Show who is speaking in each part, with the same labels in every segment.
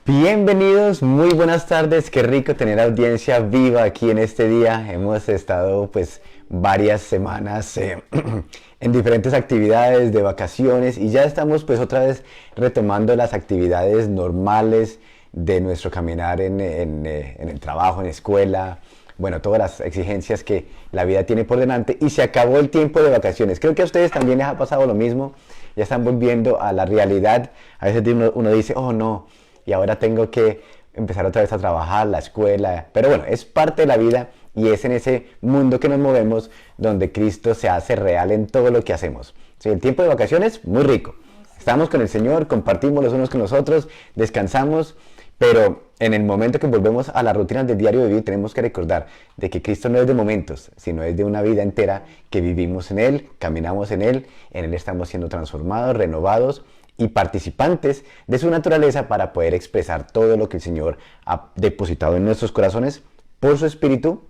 Speaker 1: Bienvenidos, muy buenas tardes, qué rico tener audiencia viva aquí en este día. Hemos estado pues varias semanas en diferentes actividades de vacaciones y ya estamos pues otra vez retomando las actividades normales de nuestro caminar en el trabajo, en la escuela, bueno, todas las exigencias que la vida tiene por delante y se acabó el tiempo de vacaciones. Creo que a ustedes también les ha pasado lo mismo, ya están volviendo a la realidad. A veces uno dice, oh no, y ahora tengo que empezar otra vez a trabajar, la escuela, pero bueno, es parte de la vida y es en ese mundo que nos movemos donde Cristo se hace real en todo lo que hacemos. Sí, el tiempo de vacaciones, muy rico. Estamos con el Señor, compartimos los unos con los otros, descansamos, pero en el momento que volvemos a la rutina del diario vivir tenemos que recordar de que Cristo no es de momentos, sino es de una vida entera que vivimos en Él, caminamos en Él estamos siendo transformados, renovados y participantes de su naturaleza para poder expresar todo lo que el Señor ha depositado en nuestros corazones por su Espíritu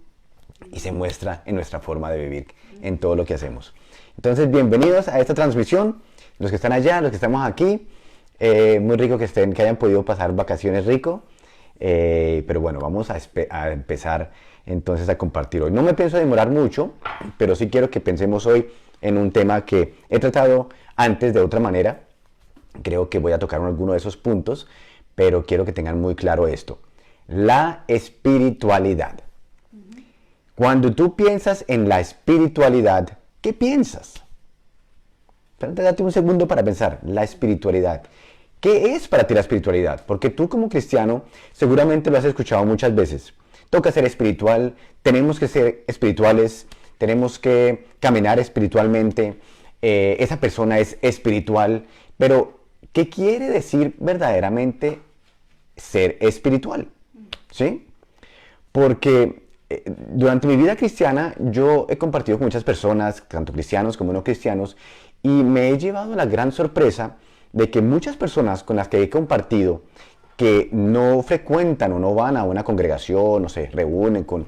Speaker 1: y se muestra en nuestra forma de vivir, en todo lo que hacemos. Entonces, bienvenidos a esta transmisión, los que están allá, los que estamos aquí. Muy rico que hayan podido pasar vacaciones rico. Pero bueno, vamos a empezar entonces a compartir hoy. No me pienso demorar mucho, pero sí quiero que pensemos hoy en un tema que he tratado antes de otra manera. Creo que voy a tocar alguno de esos puntos, pero quiero que tengan muy claro esto. La espiritualidad. Cuando tú piensas en la espiritualidad, ¿qué piensas? Date un segundo para pensar. La espiritualidad. ¿Qué es para ti la espiritualidad? Porque tú como cristiano seguramente lo has escuchado muchas veces. Toca ser espiritual, tenemos que ser espirituales, tenemos que caminar espiritualmente, esa persona es espiritual, pero ¿qué quiere decir verdaderamente ser espiritual? ¿Sí? Porque durante mi vida cristiana yo he compartido con muchas personas, tanto cristianos como no cristianos, y me he llevado la gran sorpresa de que muchas personas con las que he compartido que no frecuentan o no van a una congregación o se reúnen con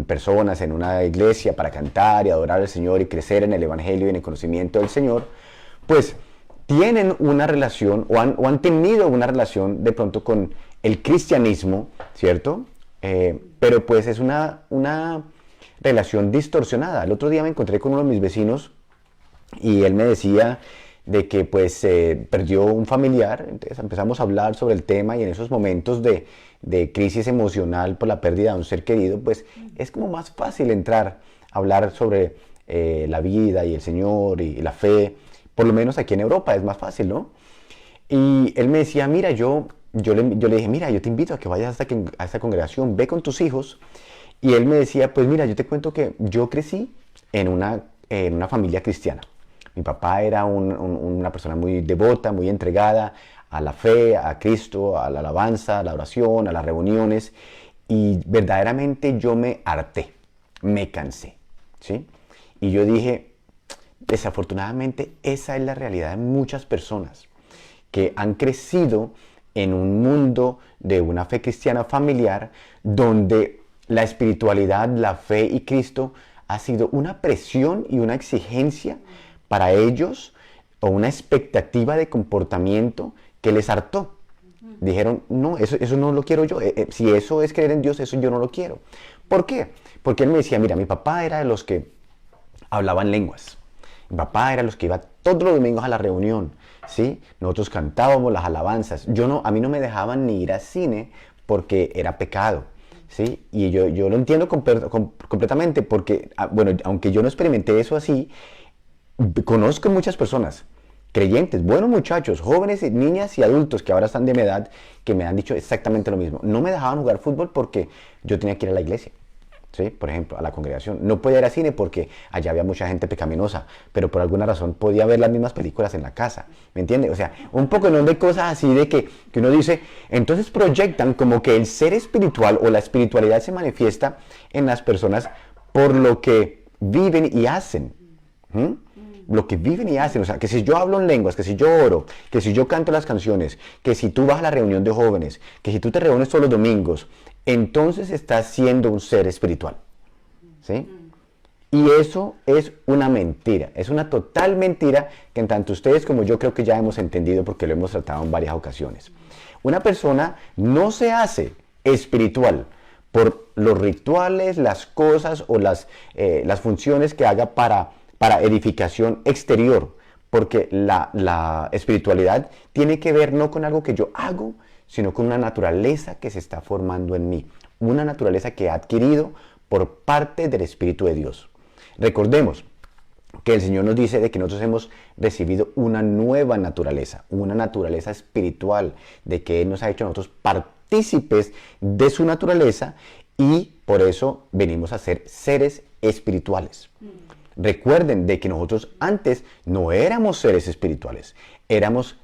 Speaker 1: personas en una iglesia para cantar y adorar al Señor y crecer en el Evangelio y en el conocimiento del Señor, pues tienen una relación o han tenido una relación de pronto con el cristianismo, ¿cierto? Pero pues es una relación distorsionada. El otro día me encontré con uno de mis vecinos y él me decía de que pues perdió un familiar. Entonces empezamos a hablar sobre el tema y en esos momentos de crisis emocional por la pérdida de un ser querido, pues es como más fácil entrar a hablar sobre la vida y el Señor y la fe, por lo menos aquí en Europa es más fácil, ¿no? Y él me decía, mira, yo le dije, mira, yo te invito a que vayas a esta congregación, ve con tus hijos. Y él me decía, pues mira, yo te cuento que yo crecí en una familia cristiana. Mi papá era una persona muy devota, muy entregada a la fe, a Cristo, a la alabanza, a la oración, a las reuniones. Y verdaderamente yo me harté, me cansé, ¿sí? Y yo dije, desafortunadamente esa es la realidad de muchas personas que han crecido en un mundo de una fe cristiana familiar donde la espiritualidad, la fe y Cristo ha sido una presión y una exigencia para ellos o una expectativa de comportamiento que les hartó. Dijeron, no, eso no lo quiero yo. Si eso es creer en Dios, eso yo no lo quiero. ¿Por qué? Porque él me decía, mira, mi papá era de los que hablaban lenguas. Mi papá era de los que iba todos los domingos a la reunión, ¿sí? Nosotros cantábamos las alabanzas. A mí no me dejaban ni ir al cine porque era pecado, ¿sí? Y yo lo entiendo completamente porque, bueno, aunque yo no experimenté eso así, conozco muchas personas, creyentes, buenos muchachos, jóvenes, niñas y adultos que ahora están de mi edad, que me han dicho exactamente lo mismo. No me dejaban jugar fútbol porque yo tenía que ir a la iglesia, ¿sí? Por ejemplo, a la congregación. No podía ir al cine porque allá había mucha gente pecaminosa, pero por alguna razón podía ver las mismas películas en la casa, ¿me entiende? O sea, un poco no de cosas así de que uno dice, entonces proyectan como que el ser espiritual o la espiritualidad se manifiesta en las personas por lo que viven y hacen. Lo que viven y hacen, o sea, que si yo hablo en lenguas, que si yo oro, que si yo canto las canciones, que si tú vas a la reunión de jóvenes, que si tú te reúnes todos los domingos, entonces estás siendo un ser espiritual, ¿sí? Y eso es una mentira, es una total mentira que en tanto ustedes como yo creo que ya hemos entendido porque lo hemos tratado en varias ocasiones. Una persona no se hace espiritual por los rituales, las cosas o las funciones que haga para edificación exterior, porque la espiritualidad tiene que ver no con algo que yo hago, sino con una naturaleza que se está formando en mí, una naturaleza que he adquirido por parte del Espíritu de Dios. Recordemos que el Señor nos dice de que nosotros hemos recibido una nueva naturaleza, una naturaleza espiritual, de que Él nos ha hecho a nosotros partícipes de su naturaleza y por eso venimos a ser seres espirituales. Recuerden de que nosotros antes no éramos seres espirituales, éramos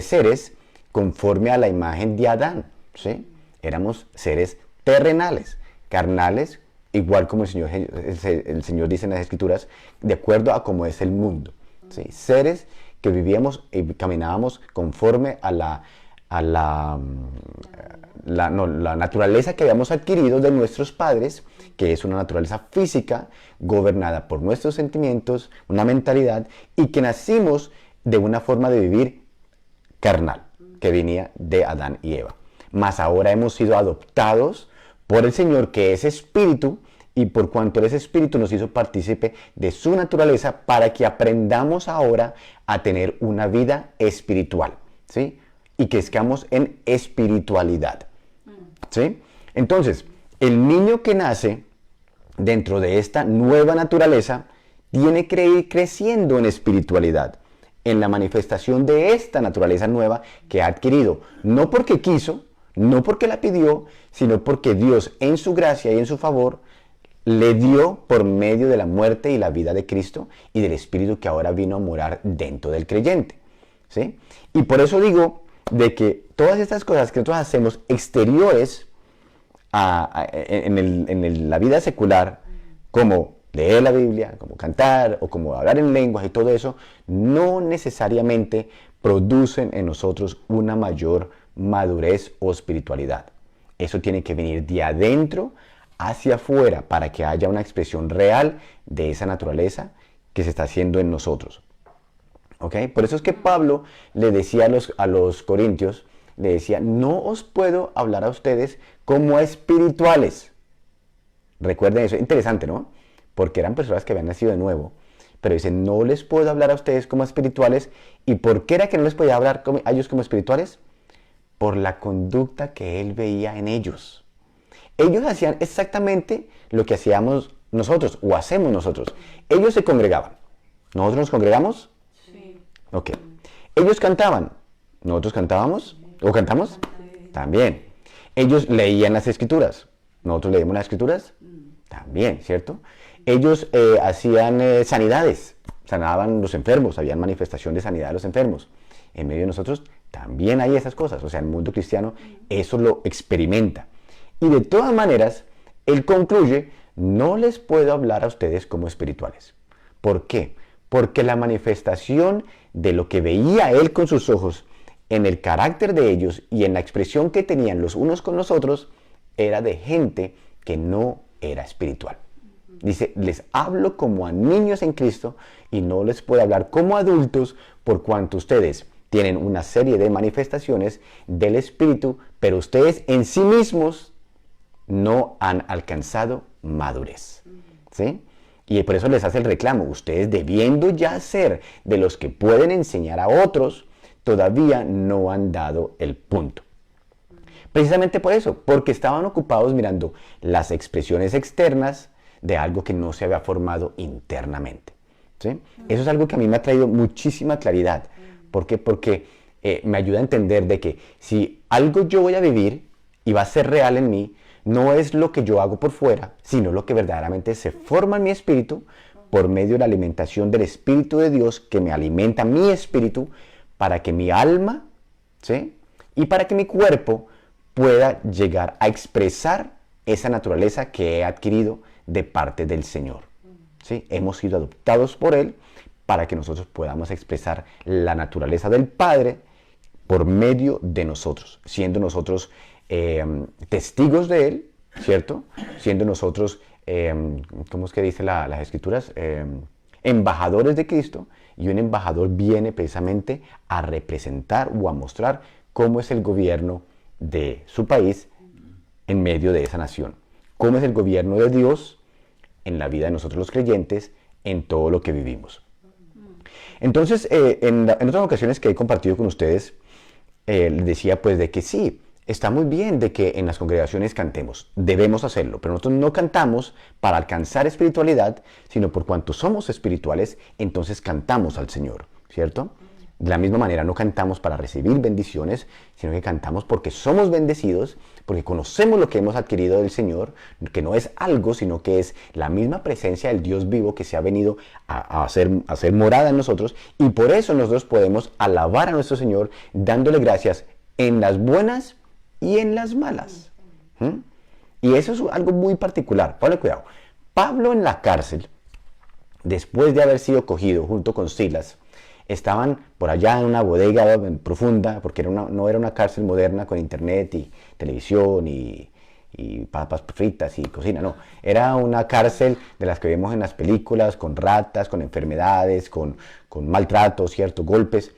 Speaker 1: seres conforme a la imagen de Adán, ¿sí? Éramos seres terrenales, carnales, igual como el Señor dice en las Escrituras, de acuerdo a cómo es el mundo, ¿sí? Seres que vivíamos y caminábamos conforme a la naturaleza que habíamos adquirido de nuestros padres, que es una naturaleza física, gobernada por nuestros sentimientos, una mentalidad, y que nacimos de una forma de vivir carnal, que venía de Adán y Eva. Mas ahora hemos sido adoptados por el Señor, que es espíritu, y por cuanto Él es espíritu nos hizo partícipe de su naturaleza para que aprendamos ahora a tener una vida espiritual, ¿sí? Y que estemos en espiritualidad, ¿sí? Entonces, el niño que nace dentro de esta nueva naturaleza tiene que ir creciendo en espiritualidad, en la manifestación de esta naturaleza nueva que ha adquirido, no porque quiso, no porque la pidió, sino porque Dios en su gracia y en su favor le dio por medio de la muerte y la vida de Cristo y del Espíritu que ahora vino a morar dentro del creyente, ¿sí? Y por eso digo de que todas estas cosas que nosotros hacemos exteriores en la vida secular, como leer la Biblia, como cantar o como hablar en lenguas y todo eso, no necesariamente producen en nosotros una mayor madurez o espiritualidad. Eso tiene que venir de adentro hacia afuera para que haya una expresión real de esa naturaleza que se está haciendo en nosotros. ¿Ok? Por eso es que Pablo le decía a los corintios, le decía, no os puedo hablar a ustedes como a espirituales. Recuerden eso, interesante, ¿no? Porque eran personas que habían nacido de nuevo. Pero dice, no les puedo hablar a ustedes como a espirituales. ¿Y por qué era que no les podía hablar a ellos como espirituales? Por la conducta que él veía en ellos. Ellos hacían exactamente lo que hacíamos nosotros o hacemos nosotros. Ellos se congregaban. ¿Nosotros nos congregamos?
Speaker 2: Sí.
Speaker 1: Ok. Ellos cantaban. ¿Nosotros cantábamos? ¿O cantamos? También. Ellos leían las escrituras. ¿Nosotros leímos las escrituras? También, ¿cierto? Ellos hacían sanidades. Sanaban los enfermos. Habían manifestación de sanidad de los enfermos. En medio de nosotros también hay esas cosas. O sea, el mundo cristiano eso lo experimenta. Y de todas maneras, él concluye, no les puedo hablar a ustedes como espirituales. ¿Por qué? Porque la manifestación de lo que veía él con sus ojos en el carácter de ellos y en la expresión que tenían los unos con los otros era de gente que no era espiritual. Dice, les hablo como a niños en Cristo y no les puedo hablar como adultos por cuanto ustedes tienen una serie de manifestaciones del Espíritu, pero ustedes en sí mismos no han alcanzado madurez, ¿sí? Y por eso les hace el reclamo, ustedes debiendo ya ser de los que pueden enseñar a otros, todavía no han dado el punto. Precisamente por eso, porque estaban ocupados mirando las expresiones externas de algo que no se había formado internamente, ¿sí? Eso es algo que a mí me ha traído muchísima claridad. ¿Por qué? Porque me ayuda a entender de que si algo yo voy a vivir y va a ser real en mí, no es lo que yo hago por fuera, sino lo que verdaderamente se forma en mi espíritu por medio de la alimentación del Espíritu de Dios que me alimenta mi espíritu para que mi alma, ¿sí? Y para que mi cuerpo pueda llegar a expresar esa naturaleza que he adquirido de parte del Señor, ¿sí? Hemos sido adoptados por Él para que nosotros podamos expresar la naturaleza del Padre por medio de nosotros, siendo nosotros testigos de Él, ¿cierto? Siendo nosotros ¿cómo es que dice las escrituras? Embajadores de Cristo, y un embajador viene precisamente a representar o a mostrar cómo es el gobierno de su país en medio de esa nación. Cómo es el gobierno de Dios en la vida de nosotros los creyentes, en todo lo que vivimos. Entonces, en otras ocasiones que he compartido con ustedes, les decía pues de que sí, está muy bien de que en las congregaciones cantemos, debemos hacerlo, pero nosotros no cantamos para alcanzar espiritualidad, sino por cuanto somos espirituales, entonces cantamos al Señor, ¿cierto? De la misma manera no cantamos para recibir bendiciones, sino que cantamos porque somos bendecidos, porque conocemos lo que hemos adquirido del Señor, que no es algo, sino que es la misma presencia del Dios vivo que se ha venido a hacer morada en nosotros, y por eso nosotros podemos alabar a nuestro Señor dándole gracias en las buenas y en las malas. Y eso es algo muy particular. Ponle cuidado. Pablo en la cárcel, después de haber sido cogido junto con Silas, estaban por allá en una bodega profunda, porque no era una cárcel moderna con internet y televisión y papas fritas y cocina, no. Era una cárcel de las que vemos en las películas, con ratas, con enfermedades, con maltratos, ciertos golpes.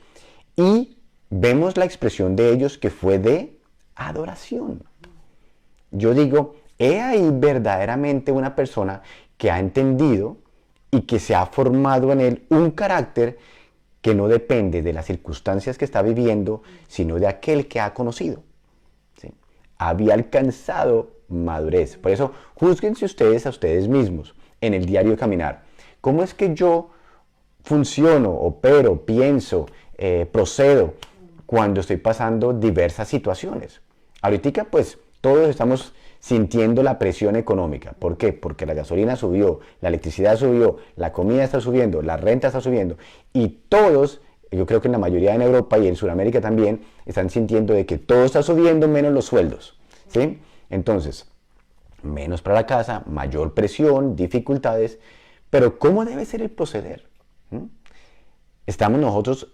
Speaker 1: Y vemos la expresión de ellos que fue de adoración. Yo digo, he ahí verdaderamente una persona que ha entendido y que se ha formado en él un carácter que no depende de las circunstancias que está viviendo, sino de aquel que ha conocido. ¿Sí? Había alcanzado madurez. Por eso, júzguense ustedes a ustedes mismos en el diario caminar. ¿Cómo es que yo funciono, opero, pienso, procedo cuando estoy pasando diversas situaciones? Ahorita, pues, todos estamos sintiendo la presión económica. ¿Por qué? Porque la gasolina subió, la electricidad subió, la comida está subiendo, la renta está subiendo. Y todos, yo creo que en la mayoría en Europa y en Sudamérica también, están sintiendo de que todo está subiendo menos los sueldos. ¿Sí? Entonces, menos para la casa, mayor presión, dificultades. Pero ¿cómo debe ser el proceder? ¿Estamos nosotros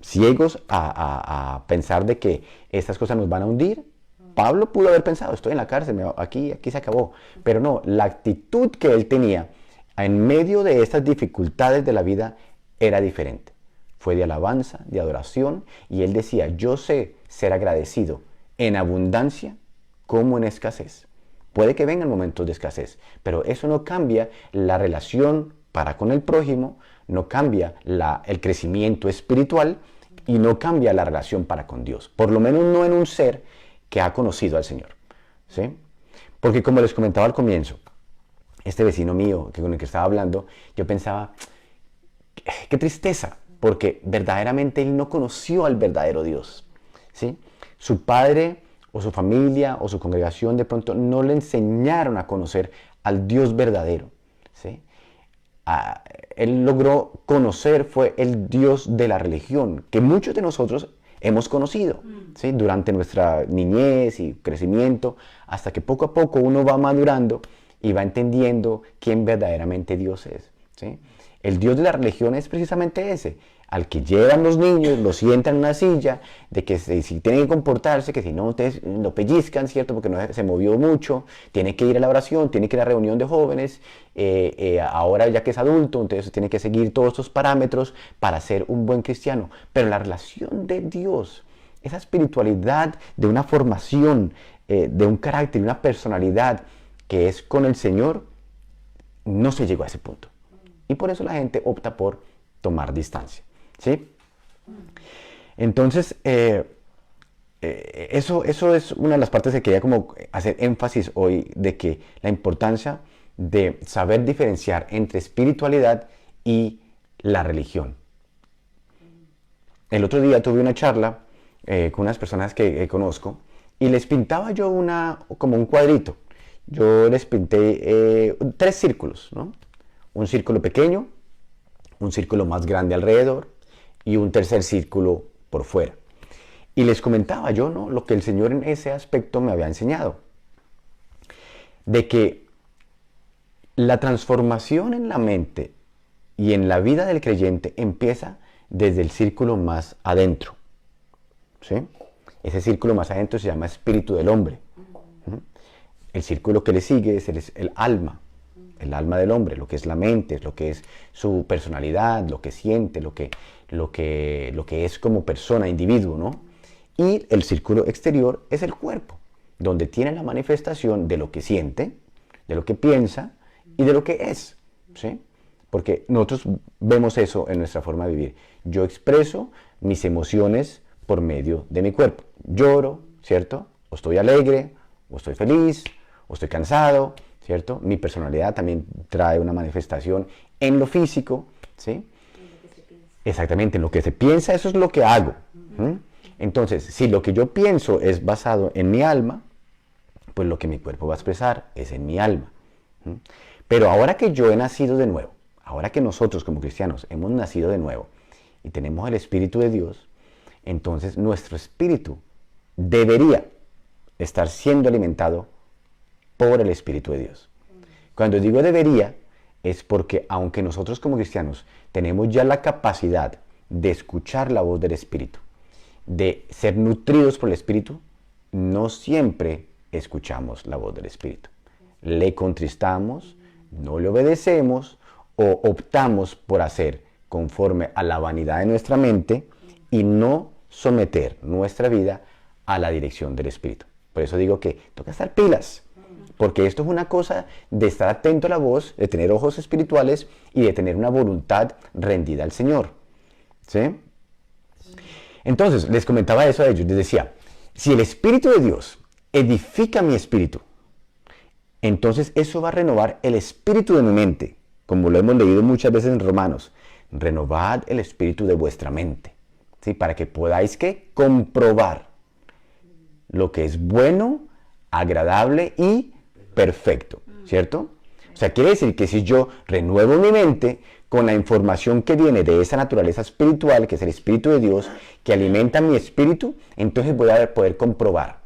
Speaker 1: ciegos a pensar de que estas cosas nos van a hundir? Pablo pudo haber pensado, estoy en la cárcel, aquí se acabó. Pero no, la actitud que él tenía en medio de estas dificultades de la vida era diferente. Fue de alabanza, de adoración, y él decía, yo sé ser agradecido en abundancia como en escasez. Puede que vengan momentos de escasez, pero eso no cambia la relación para con el prójimo, no cambia el crecimiento espiritual y no cambia la relación para con Dios. Por lo menos no en un ser que ha conocido al Señor. ¿Sí? Porque como les comentaba al comienzo, este vecino mío con el que estaba hablando, yo pensaba, qué tristeza, porque verdaderamente él no conoció al verdadero Dios. ¿Sí? Su padre o su familia o su congregación de pronto no le enseñaron a conocer al Dios verdadero. ¿Sí? Él logró conocer, fue el Dios de la religión, que muchos de nosotros hemos conocido, ¿sí? Durante nuestra niñez y crecimiento, hasta que poco a poco uno va madurando y va entendiendo quién verdaderamente Dios es. ¿Sí? El Dios de la religión es precisamente ese, al que llevan los niños, lo sientan en una silla, de que si tienen que comportarse, que si no lo pellizcan, ¿cierto? Porque no se movió mucho, tiene que ir a la oración, tiene que ir a la reunión de jóvenes, ahora ya que es adulto, entonces tiene que seguir todos estos parámetros para ser un buen cristiano. Pero la relación de Dios, esa espiritualidad de una formación, de un carácter, de una personalidad que es con el Señor, no se llegó a ese punto. Y por eso la gente opta por tomar distancia. ¿Sí? Entonces, eso es una de las partes que quería como hacer énfasis hoy, de que la importancia de saber diferenciar entre espiritualidad y la religión. El otro día tuve una charla con unas personas que conozco y les pintaba yo como un cuadrito. Yo les pinté 3 círculos, ¿no? Un círculo pequeño, un círculo más grande alrededor y un tercer círculo por fuera. Y les comentaba yo, ¿no?, lo que el Señor en ese aspecto me había enseñado. De que la transformación en la mente y en la vida del creyente empieza desde el círculo más adentro. ¿Sí? Ese círculo más adentro se llama espíritu del hombre. El círculo que le sigue es el alma. el alma del hombre, lo que es la mente, lo que es su personalidad, lo que siente, lo que es como persona, individuo, ¿no? Y el círculo exterior es el cuerpo, donde tiene la manifestación de lo que siente, de lo que piensa y de lo que es, ¿sí? Porque nosotros vemos eso en nuestra forma de vivir. Yo expreso mis emociones por medio de mi cuerpo. Lloro, ¿cierto? O estoy alegre, o estoy feliz, o estoy cansado, ¿cierto? Mi personalidad también trae una manifestación en lo físico, ¿sí? Exactamente, en lo que se piensa, eso es lo que hago. Entonces, si lo que yo pienso es basado en mi alma, pues lo que mi cuerpo va a expresar es en mi alma. Pero ahora que yo he nacido de nuevo, ahora que nosotros como cristianos hemos nacido de nuevo y tenemos el Espíritu de Dios, entonces nuestro espíritu debería estar siendo alimentado por el Espíritu de Dios. Cuando digo debería, es porque aunque nosotros como cristianos tenemos ya la capacidad de escuchar la voz del Espíritu, de ser nutridos por el Espíritu, no siempre escuchamos la voz del Espíritu. Le contristamos, no le obedecemos o optamos por hacer conforme a la vanidad de nuestra mente y no someter nuestra vida a la dirección del Espíritu. Por eso digo que toca estar pilas, porque esto es una cosa de estar atento a la voz, de tener ojos espirituales y de tener una voluntad rendida al Señor. ¿Sí? Entonces, les comentaba eso a ellos, les decía, si el Espíritu de Dios edifica mi espíritu, entonces eso va a renovar el espíritu de mi mente, como lo hemos leído muchas veces en Romanos. Renovad el espíritu de vuestra mente, ¿sí? Para que podáis ¿qué? Comprobar lo que es bueno, agradable y perfecto, ¿cierto? O sea, quiere decir que si yo renuevo mi mente con la información que viene de esa naturaleza espiritual, que es el Espíritu de Dios, que alimenta mi espíritu, entonces voy a poder comprobar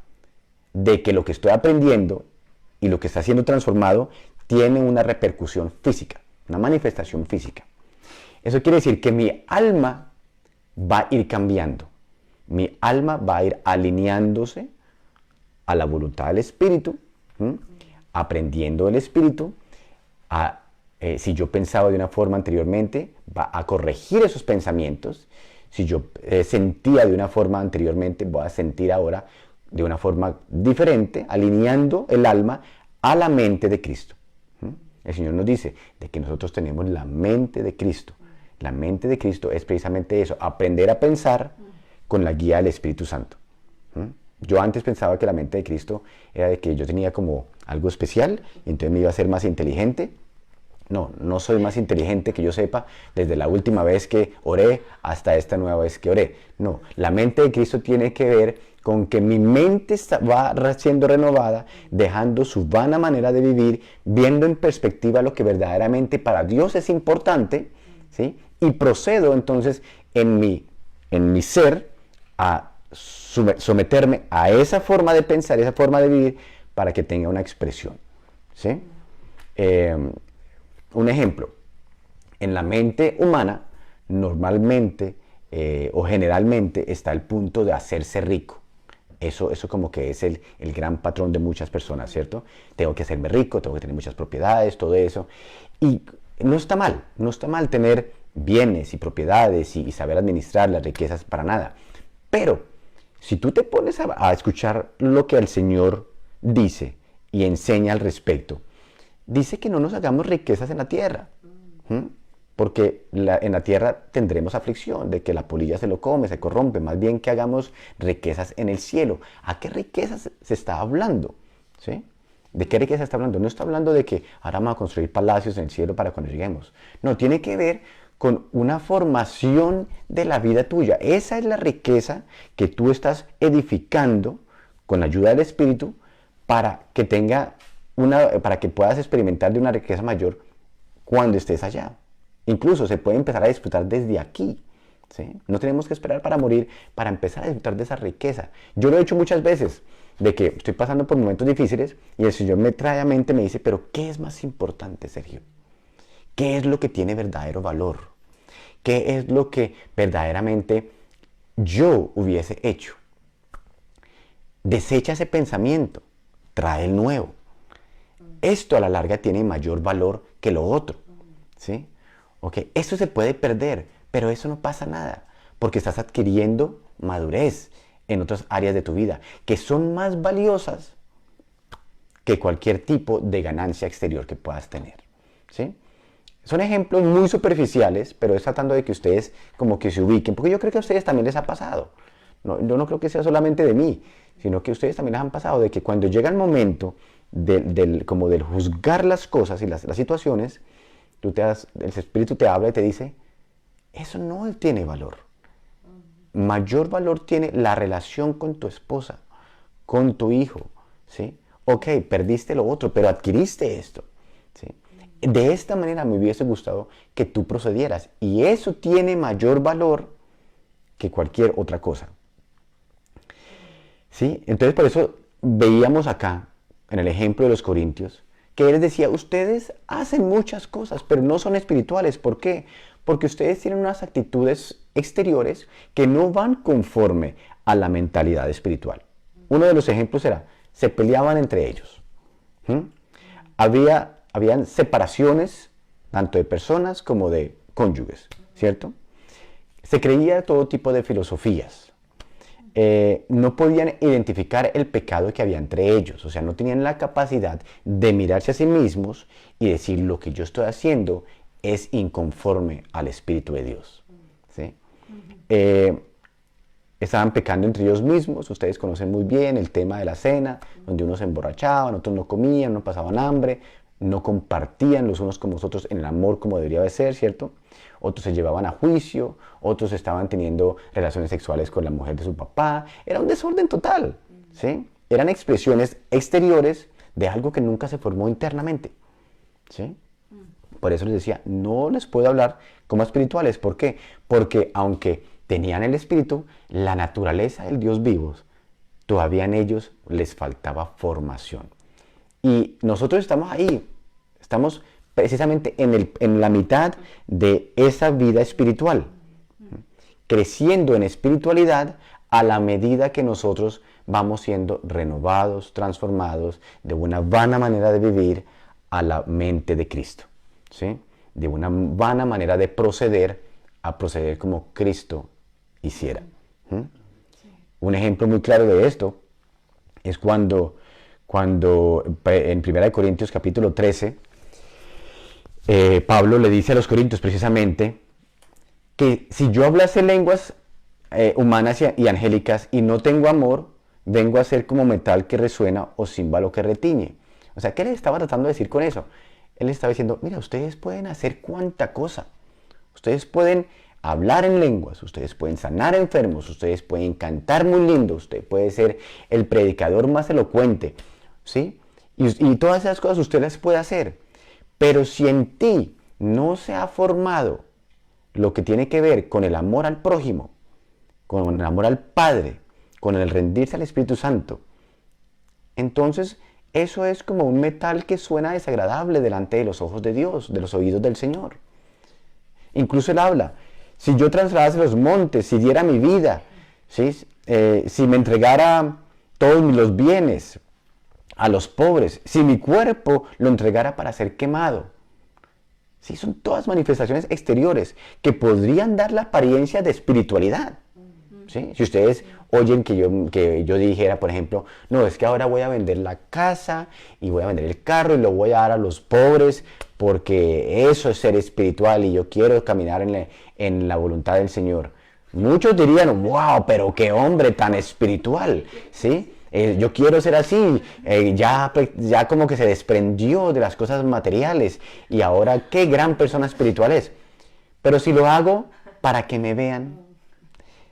Speaker 1: de que lo que estoy aprendiendo y lo que está siendo transformado tiene una repercusión física, una manifestación física. Eso quiere decir que mi alma va a ir cambiando, mi alma va a ir alineándose a la voluntad del Espíritu, aprendiendo del Espíritu, si yo pensaba de una forma anteriormente, va a corregir esos pensamientos. Si yo sentía de una forma anteriormente, voy a sentir ahora de una forma diferente, alineando el alma a la mente de Cristo. El Señor nos dice de que nosotros tenemos la mente de Cristo. La mente de Cristo es precisamente eso, aprender a pensar con la guía del Espíritu Santo. Yo antes pensaba que la mente de Cristo era de que yo tenía como algo especial y entonces me iba a ser más inteligente. No, no soy más inteligente que yo sepa desde la última vez que oré hasta esta nueva vez que oré. No, la mente de Cristo tiene que ver con que mi mente va siendo renovada, dejando su vana manera de vivir, viendo en perspectiva lo que verdaderamente para Dios es importante, ¿sí? Y procedo entonces en mi ser a someterme a esa forma de pensar, esa forma de vivir, para que tenga una expresión, ¿sí? Un ejemplo, en la mente humana normalmente o generalmente está el punto de hacerse rico. Eso como que es el gran patrón de muchas personas, ¿cierto? Tengo que hacerme rico, tengo que tener muchas propiedades, todo eso. Y no está mal tener bienes y propiedades y saber administrar las riquezas para nada. Pero si tú te pones a escuchar lo que el Señor dice y enseña al respecto, dice que no nos hagamos riquezas en la tierra, porque en la tierra tendremos aflicción, de que la polilla se lo come, se corrompe, más bien que hagamos riquezas en el cielo. ¿A qué riquezas se está hablando? ¿Sí? ¿De qué riqueza está hablando? No está hablando de que ahora vamos a construir palacios en el cielo para cuando lleguemos. No, tiene que ver con una formación de la vida tuya. Esa es la riqueza que tú estás edificando con la ayuda del Espíritu para que para que puedas experimentar de una riqueza mayor cuando estés allá. Incluso se puede empezar a disfrutar desde aquí, ¿sí? No tenemos que esperar para morir para empezar a disfrutar de esa riqueza. Yo lo he hecho muchas veces, de que estoy pasando por momentos difíciles y el Señor me trae a mente y me dice, pero ¿qué es más importante, Sergio? ¿Qué es lo que tiene verdadero valor? ¿Qué es lo que verdaderamente yo hubiese hecho? Desecha ese pensamiento, trae el nuevo. esto a la larga tiene mayor valor que lo otro, ¿sí? Ok, eso se puede perder, pero eso no pasa nada, porque estás adquiriendo madurez en otras áreas de tu vida, que son más valiosas que cualquier tipo de ganancia exterior que puedas tener, ¿sí? Son ejemplos muy superficiales, pero es tratando de que ustedes como que se ubiquen, porque yo creo que a ustedes también les ha pasado. No, yo no creo que sea solamente de mí, sino que a ustedes también les han pasado de que cuando llega el momento como del juzgar las cosas y las situaciones, el Espíritu te habla y te dice, eso no tiene valor. Mayor valor tiene la relación con tu esposa, con tu hijo, ¿sí? Ok, perdiste lo otro, pero adquiriste esto, ¿sí? De esta manera me hubiese gustado que tú procedieras y eso tiene mayor valor que cualquier otra cosa, ¿sí? Entonces por eso veíamos acá, en el ejemplo de los corintios, que él decía, ustedes hacen muchas cosas, pero no son espirituales. ¿Por qué? Porque ustedes tienen unas actitudes exteriores que no van conforme a la mentalidad espiritual. Uno de los ejemplos era, se peleaban entre ellos. Habían separaciones, tanto de personas como de cónyuges, ¿cierto? Se creía todo tipo de filosofías. No podían identificar el pecado que había entre ellos, o sea, no tenían la capacidad de mirarse a sí mismos y decir lo que yo estoy haciendo es inconforme al Espíritu de Dios, ¿sí? Estaban pecando entre ellos mismos, ustedes conocen muy bien el tema de la cena, donde unos se emborrachaban, otros no comían, no pasaban hambre, no compartían los unos con los otros en el amor como debería de ser, ¿cierto? Otros se llevaban a juicio, otros estaban teniendo relaciones sexuales con la mujer de su papá. Era un desorden total, ¿sí? Eran expresiones exteriores de algo que nunca se formó internamente, ¿sí? Por eso les decía, no les puedo hablar como espirituales. ¿Por qué? Porque aunque tenían el espíritu, la naturaleza del Dios vivo, todavía en ellos les faltaba formación. Y nosotros estamos ahí, estamos precisamente en la mitad de esa vida espiritual, creciendo en espiritualidad a la medida que nosotros vamos siendo renovados, transformados de una vana manera de vivir a la mente de Cristo, ¿sí? De una vana manera de proceder a proceder como Cristo hiciera. Un ejemplo muy claro de esto es cuando en 1 Corintios capítulo 13, Pablo le dice a los corintios precisamente que si yo hablase lenguas humanas y angélicas y no tengo amor, vengo a ser como metal que resuena o címbalo que retiñe. O sea, ¿qué le estaba tratando de decir con eso? Él estaba diciendo, mira, ustedes pueden hacer cuanta cosa. Ustedes pueden hablar en lenguas, ustedes pueden sanar enfermos, ustedes pueden cantar muy lindo, usted puede ser el predicador más elocuente, ¿sí? Y todas esas cosas usted las puede hacer. Pero si en ti no se ha formado lo que tiene que ver con el amor al prójimo, con el amor al Padre, con el rendirse al Espíritu Santo, entonces eso es como un metal que suena desagradable delante de los ojos de Dios, de los oídos del Señor. Incluso Él habla, si yo trasladase los montes, si diera mi vida, ¿sí? Si me entregara todos los bienes a los pobres, si mi cuerpo lo entregara para ser quemado. Sí, son todas manifestaciones exteriores que podrían dar la apariencia de espiritualidad. ¿Sí? Si ustedes oyen que yo dijera, por ejemplo, no, es que ahora voy a vender la casa y voy a vender el carro y lo voy a dar a los pobres porque eso es ser espiritual y yo quiero caminar en la voluntad del Señor. Muchos dirían, wow, pero qué hombre tan espiritual, ¿sí? Yo quiero ser así, ya como que se desprendió de las cosas materiales y ahora qué gran persona espiritual es. Pero si lo hago para que me vean,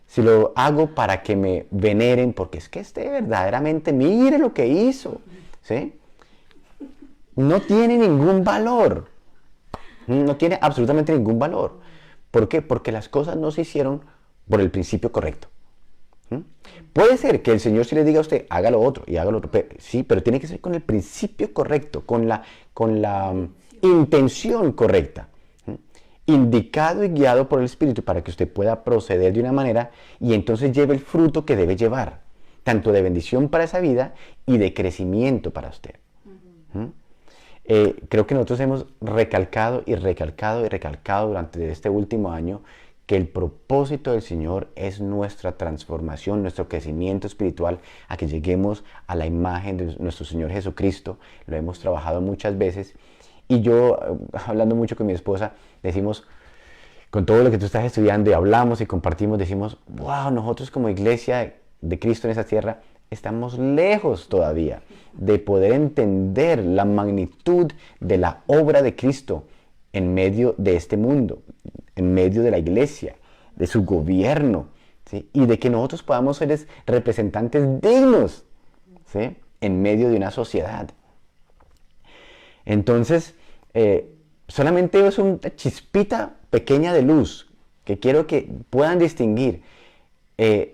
Speaker 1: si lo hago para que me veneren, porque es que verdaderamente, mire lo que hizo, ¿sí? No tiene ningún valor, no tiene absolutamente ningún valor. ¿Por qué? Porque las cosas no se hicieron por el principio correcto. Puede ser que el Señor sí le diga a usted, haga lo otro y haga lo otro, sí, pero tiene que ser con el principio correcto, con la intención correcta, indicado y guiado por el Espíritu para que usted pueda proceder de una manera y entonces lleve el fruto que debe llevar, tanto de bendición para esa vida y de crecimiento para usted. Creo que nosotros hemos recalcado y recalcado y recalcado durante este último año que el propósito del Señor es nuestra transformación, nuestro crecimiento espiritual, a que lleguemos a la imagen de nuestro Señor Jesucristo. Lo hemos trabajado muchas veces y yo, hablando mucho con mi esposa, decimos, con todo lo que tú estás estudiando y hablamos y compartimos, decimos, wow, nosotros como iglesia de Cristo en esa tierra estamos lejos todavía de poder entender la magnitud de la obra de Cristo en medio de este mundo, en medio de la iglesia, de su gobierno, ¿sí? Y de que nosotros podamos ser representantes dignos, ¿sí? En medio de una sociedad. Entonces, solamente es una chispita pequeña de luz que quiero que puedan distinguir.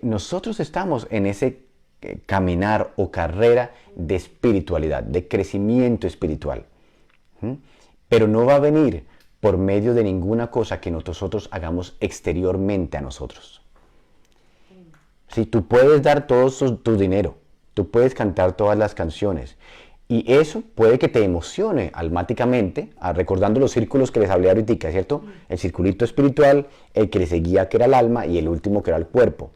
Speaker 1: Nosotros estamos en ese caminar o carrera de espiritualidad, de crecimiento espiritual. Pero no va a venir por medio de ninguna cosa que nosotros hagamos exteriormente a nosotros. Si tú puedes dar todo tu dinero, tú puedes cantar todas las canciones, y eso puede que te emocione almáticamente, recordando los círculos que les hablé ahorita, ¿cierto? El circulito espiritual, el que le seguía que era el alma y el último que era el cuerpo.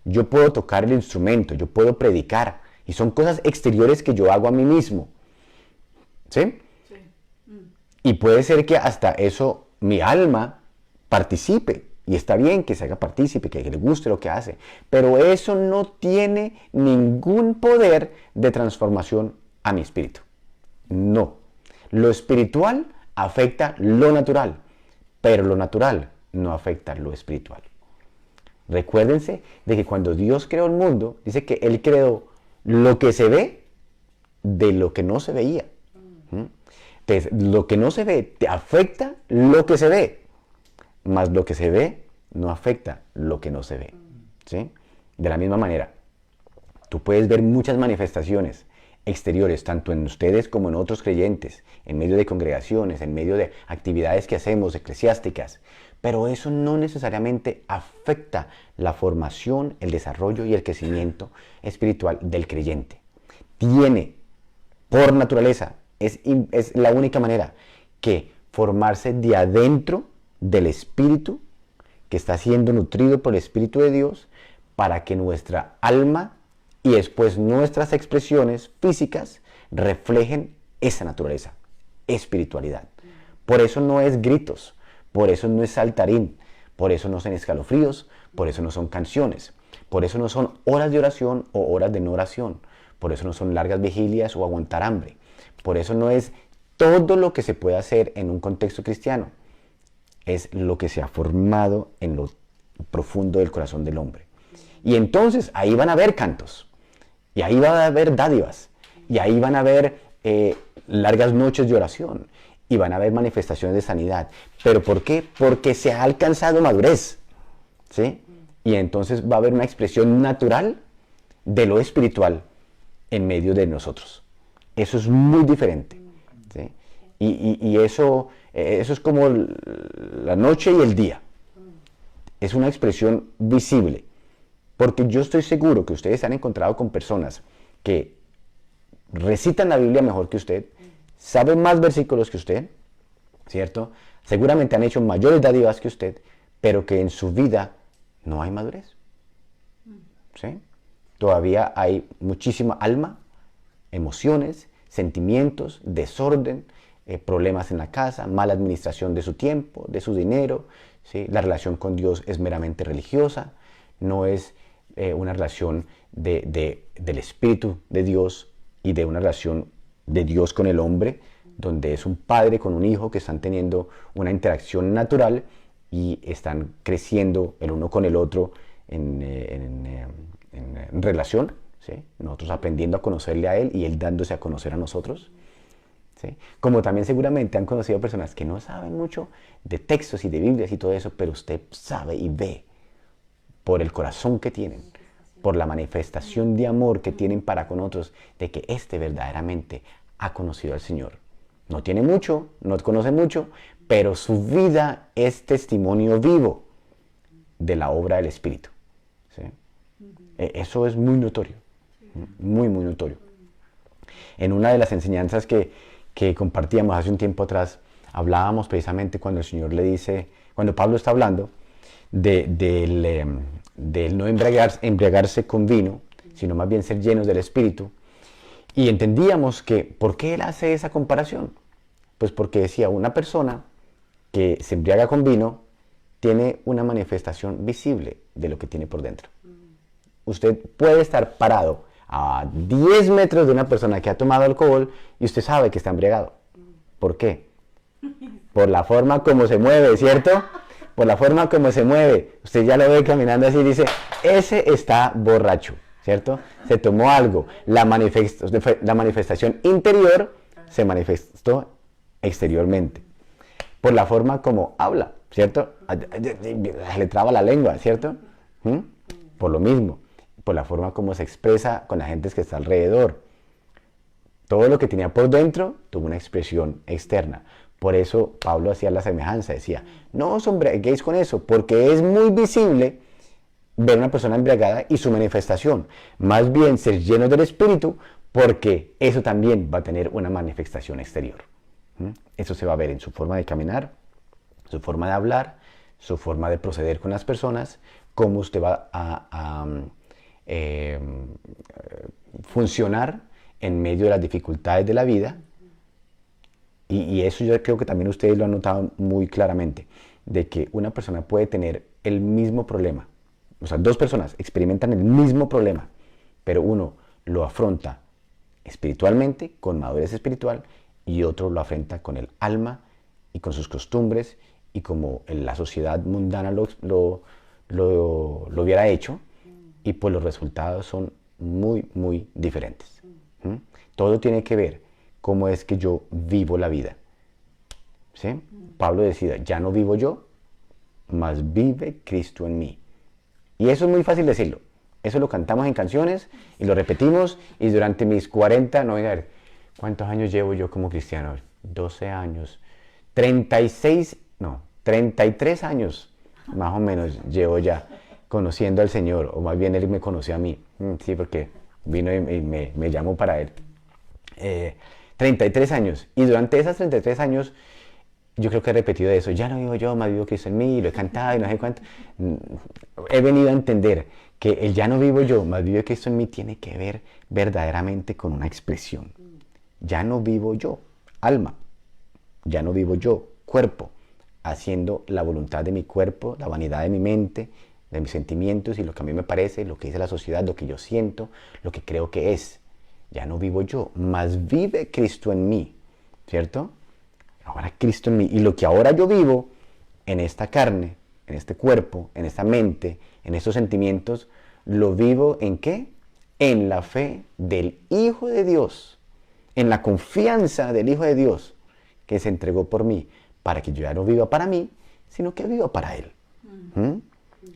Speaker 1: Yo puedo tocar el instrumento, yo puedo predicar, y son cosas exteriores que yo hago a mí mismo. ¿Sí? Sí. Y puede ser que hasta eso mi alma participe, y está bien que se haga partícipe, que le guste lo que hace, pero eso no tiene ningún poder de transformación a mi espíritu. No. Lo espiritual afecta lo natural, pero lo natural no afecta lo espiritual. Recuérdense de que cuando Dios creó el mundo, dice que Él creó lo que se ve de lo que no se veía. Entonces, lo que no se ve te afecta lo que se ve, mas lo que se ve no afecta lo que no se ve. ¿Sí? De la misma manera, tú puedes ver muchas manifestaciones exteriores, tanto en ustedes como en otros creyentes, en medio de congregaciones, en medio de actividades que hacemos eclesiásticas, pero eso no necesariamente afecta la formación, el desarrollo y el crecimiento espiritual del creyente. Tiene, por naturaleza, es la única manera que formarse de adentro del Espíritu, que está siendo nutrido por el Espíritu de Dios, para que nuestra alma y después nuestras expresiones físicas reflejen esa naturaleza, espiritualidad. Por eso no es gritos, por eso no es saltarín, por eso no son escalofríos, por eso no son canciones, por eso no son horas de oración o horas de no oración, por eso no son largas vigilias o aguantar hambre, por eso no es todo lo que se puede hacer en un contexto cristiano, es lo que se ha formado en lo profundo del corazón del hombre. Y entonces ahí van a haber cantos, y ahí van a haber dádivas, y ahí van a haber largas noches de oración, y van a haber manifestaciones de sanidad. ¿Pero por qué? Porque se ha alcanzado madurez, ¿sí? Y entonces va a haber una expresión natural de lo espiritual en medio de nosotros. Eso es muy diferente, ¿sí? Y eso es como la noche y el día. Es una expresión visible. Porque yo estoy seguro que ustedes se han encontrado con personas que recitan la Biblia mejor que usted, saben más versículos que usted, ¿cierto? Seguramente han hecho mayores dádivas que usted, pero que en su vida no hay madurez. ¿Sí? Todavía hay muchísima alma, emociones, sentimientos, desorden, problemas en la casa, mala administración de su tiempo, de su dinero, ¿sí? La relación con Dios es meramente religiosa, no es una relación del Espíritu de Dios y de una relación de Dios con el hombre, donde es un padre con un hijo que están teniendo una interacción natural y están creciendo el uno con el otro en relación, ¿sí? Nosotros aprendiendo a conocerle a él y él dándose a conocer a nosotros, ¿sí? Como también seguramente han conocido personas que no saben mucho de textos y de Biblias y todo eso, pero usted sabe y ve por el corazón que tienen, por la manifestación de amor que tienen para con otros, de que verdaderamente ha conocido al Señor. No tiene mucho, no conoce mucho, pero su vida es testimonio vivo de la obra del Espíritu, ¿sí? Eso es muy notorio, muy, muy notorio. En una de las enseñanzas que que compartíamos hace un tiempo atrás, hablábamos precisamente cuando el Señor le dice, cuando Pablo está hablando del no embriagarse con vino, sino más bien ser llenos del Espíritu. Y entendíamos que, ¿por qué él hace esa comparación? Pues porque decía, una persona que se embriaga con vino tiene una manifestación visible de lo que tiene por dentro. Usted puede estar parado a 10 metros de una persona que ha tomado alcohol y usted sabe que está embriagado. ¿Por qué? Por la forma como se mueve, ¿cierto? Por la forma como se mueve. Usted ya lo ve caminando así y dice, ese está borracho, ¿cierto? Se tomó algo. La manifestación interior se manifestó exteriormente. Por la forma como habla, ¿cierto? Le traba la lengua, ¿cierto? Por lo mismo. Por la forma como se expresa con la gente que está alrededor. Todo lo que tenía por dentro tuvo una expresión externa. Por eso Pablo hacía la semejanza, decía, no os embriaguéis con eso, porque es muy visible ver a una persona embriagada y su manifestación. Más bien ser llenos del Espíritu, porque eso también va a tener una manifestación exterior. Eso se va a ver en su forma de caminar, su forma de hablar, su forma de proceder con las personas, cómo usted va a funcionar en medio de las dificultades de la vida. Y eso yo creo que también ustedes lo han notado muy claramente, de que una persona puede tener el mismo problema. O sea, dos personas experimentan el mismo problema, pero uno lo afronta espiritualmente, con madurez espiritual, y otro lo afronta con el alma y con sus costumbres y como la sociedad mundana lo hubiera hecho, y pues los resultados son muy, muy diferentes. Todo tiene que ver cómo es que yo vivo la vida. ¿Sí? Pablo decía, ya no vivo yo, mas vive Cristo en mí. Y eso es muy fácil decirlo. Eso lo cantamos en canciones y lo repetimos, y durante mis 40, no voy a ver, ¿cuántos años llevo yo como cristiano? 12 años, 36, no, 33 años más o menos llevo ya conociendo al Señor, o más bien Él me conoció a mí. Sí, porque vino y me llamó para Él. 33 años, y durante esos 33 años yo creo que he repetido eso, ya no vivo yo, más vivo Cristo en mí, y lo he cantado y no sé cuánto. He venido a entender que el ya no vivo yo, más vivo Cristo en mí tiene que ver verdaderamente con una expresión. Ya no vivo yo, alma, ya no vivo yo, cuerpo, haciendo la voluntad de mi cuerpo, la vanidad de mi mente, de mis sentimientos y lo que a mí me parece, lo que dice la sociedad, lo que yo siento, lo que creo que es. Ya no vivo yo, mas vive Cristo en mí, ¿cierto? Ahora Cristo en mí. Y lo que ahora yo vivo en esta carne, en este cuerpo, en esta mente, en estos sentimientos, lo vivo ¿en qué? En la fe del Hijo de Dios, en la confianza del Hijo de Dios que se entregó por mí, para que yo ya no viva para mí, sino que viva para Él.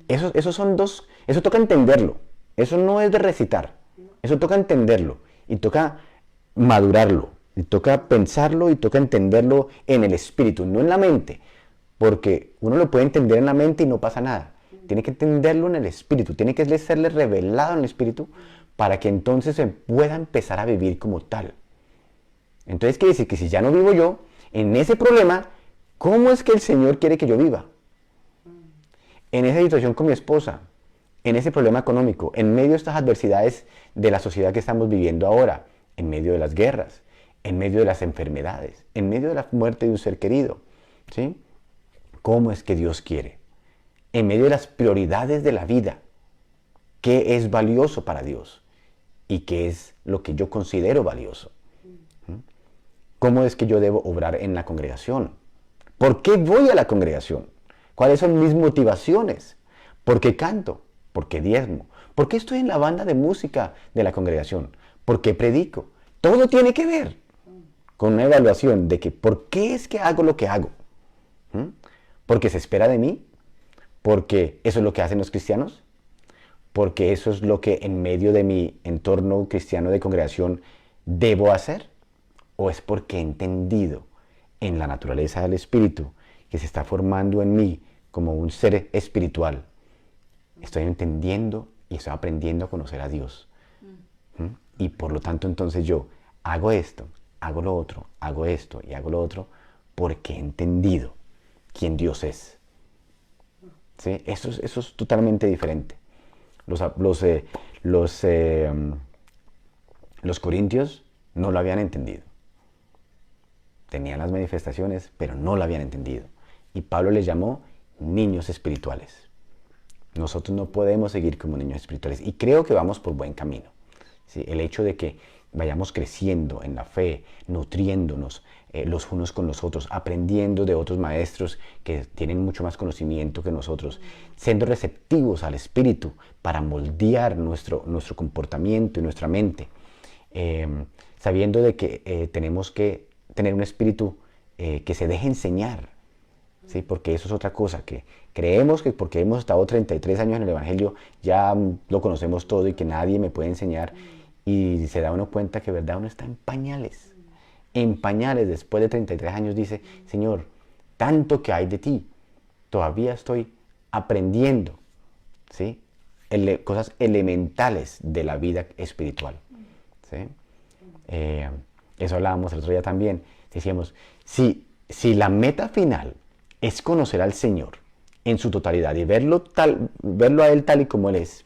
Speaker 1: Eso son dos, eso toca entenderlo, eso no es de recitar, eso toca entenderlo y toca madurarlo, y toca pensarlo y toca entenderlo en el espíritu, no en la mente, porque uno lo puede entender en la mente y no pasa nada. Tiene que entenderlo en el espíritu, tiene que serle revelado en el espíritu para que entonces se pueda empezar a vivir como tal. Entonces quiere decir que si ya no vivo yo, en ese problema, ¿cómo es que el Señor quiere que yo viva? En esa situación con mi esposa, en ese problema económico, en medio de estas adversidades de la sociedad que estamos viviendo ahora, en medio de las guerras, en medio de las enfermedades, en medio de la muerte de un ser querido, ¿sí? ¿Cómo es que Dios quiere? En medio de las prioridades de la vida, ¿qué es valioso para Dios? ¿Y qué es lo que yo considero valioso? ¿Cómo es que yo debo obrar en la congregación? ¿Por qué voy a la congregación? ¿Cuáles son mis motivaciones? ¿Por qué canto? ¿Por qué diezmo? ¿Por qué estoy en la banda de música de la congregación? ¿Por qué predico? Todo tiene que ver con una evaluación de que ¿por qué es que hago lo que hago? ¿Porque se espera de mí? ¿Porque eso es lo que hacen los cristianos? ¿Porque eso es lo que en medio de mi entorno cristiano de congregación debo hacer? ¿O es porque he entendido en la naturaleza del Espíritu que se está formando en mí como un ser espiritual? Estoy entendiendo y estoy aprendiendo a conocer a Dios. Y por lo tanto entonces yo hago esto, hago lo otro, hago esto y hago lo otro porque he entendido quién Dios es. ¿Sí? Eso es totalmente diferente. Los corintios no lo habían entendido. Tenían las manifestaciones, pero no lo habían entendido. Y Pablo les llamó niños espirituales. Nosotros no podemos seguir como niños espirituales. Y creo que vamos por buen camino. ¿Sí? El hecho de que vayamos creciendo en la fe, nutriéndonos los unos con los otros, aprendiendo de otros maestros que tienen mucho más conocimiento que nosotros, siendo receptivos al Espíritu para moldear nuestro comportamiento y nuestra mente, sabiendo de que tenemos que tener un espíritu que se deje enseñar, ¿sí? Porque eso es otra cosa, que creemos que porque hemos estado 33 años en el Evangelio ya lo conocemos todo y que nadie me puede enseñar, y se da uno cuenta que verdad uno está en pañales. En pañales, después de 33 años dice, Señor, tanto que hay de ti, todavía estoy aprendiendo, ¿sí? Cosas elementales de la vida espiritual, ¿sí? Eso hablábamos el otro día también. Decíamos, si la meta final es conocer al Señor en su totalidad y verlo a Él tal y como Él es,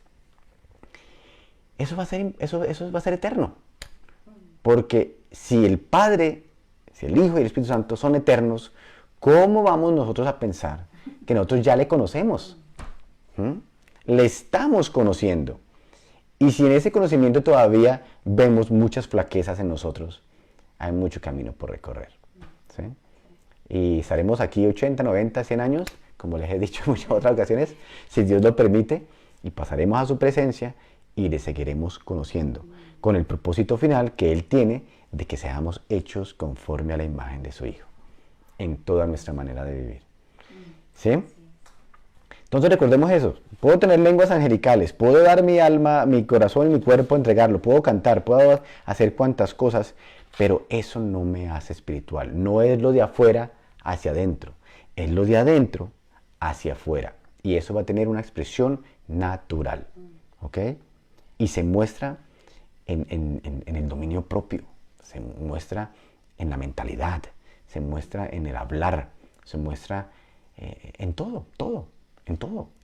Speaker 1: eso va a ser eterno. Porque si el Padre, si el Hijo y el Espíritu Santo son eternos, ¿cómo vamos nosotros a pensar que nosotros ya le conocemos? Le estamos conociendo. Y si en ese conocimiento todavía vemos muchas flaquezas en nosotros, hay mucho camino por recorrer, ¿sí? Y estaremos aquí 80, 90, 100 años, como les he dicho en muchas otras ocasiones, si Dios lo permite, y pasaremos a su presencia y le seguiremos conociendo, con el propósito final que Él tiene de que seamos hechos conforme a la imagen de su Hijo, en toda nuestra manera de vivir. ¿Sí? Entonces recordemos eso. Puedo tener lenguas angelicales, puedo dar mi alma, mi corazón y mi cuerpo, entregarlo, puedo cantar, puedo hacer cuantas cosas, pero eso no me hace espiritual. No es lo de afuera hacia adentro, es lo de adentro hacia afuera. Y eso va a tener una expresión natural, ¿ok? Y se muestra en el dominio propio, se muestra en la mentalidad, se muestra en el hablar, se muestra en todo.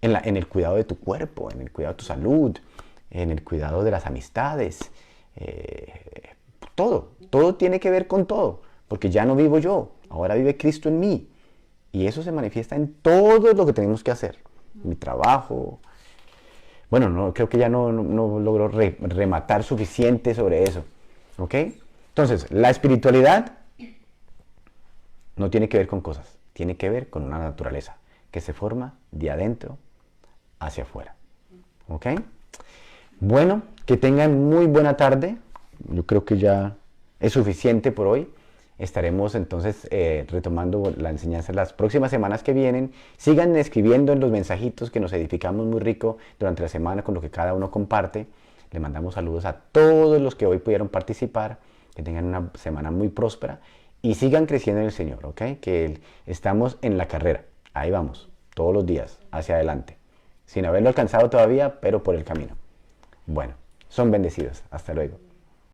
Speaker 1: En el cuidado de tu cuerpo, en el cuidado de tu salud, en el cuidado de las amistades. Todo tiene que ver con todo, porque ya no vivo yo, ahora vive Cristo en mí. Y eso se manifiesta en todo lo que tenemos que hacer. Mi trabajo. Bueno, no, creo que ya no logro rematar suficiente sobre eso. ¿Ok? Entonces, la espiritualidad no tiene que ver con cosas, tiene que ver con una naturaleza que se forma de adentro hacia afuera. ¿Ok? Bueno, que tengan muy buena tarde. Yo creo que ya es suficiente por hoy. Estaremos entonces retomando la enseñanza las próximas semanas que vienen. Sigan escribiendo en los mensajitos que nos edificamos muy rico durante la semana con lo que cada uno comparte. Le mandamos saludos a todos los que hoy pudieron participar. Que tengan una semana muy próspera y sigan creciendo en el Señor, ¿ok? Que estamos en la carrera. Ahí vamos, todos los días, hacia adelante. Sin haberlo alcanzado todavía, pero por el camino. Bueno, son bendecidos. Hasta luego.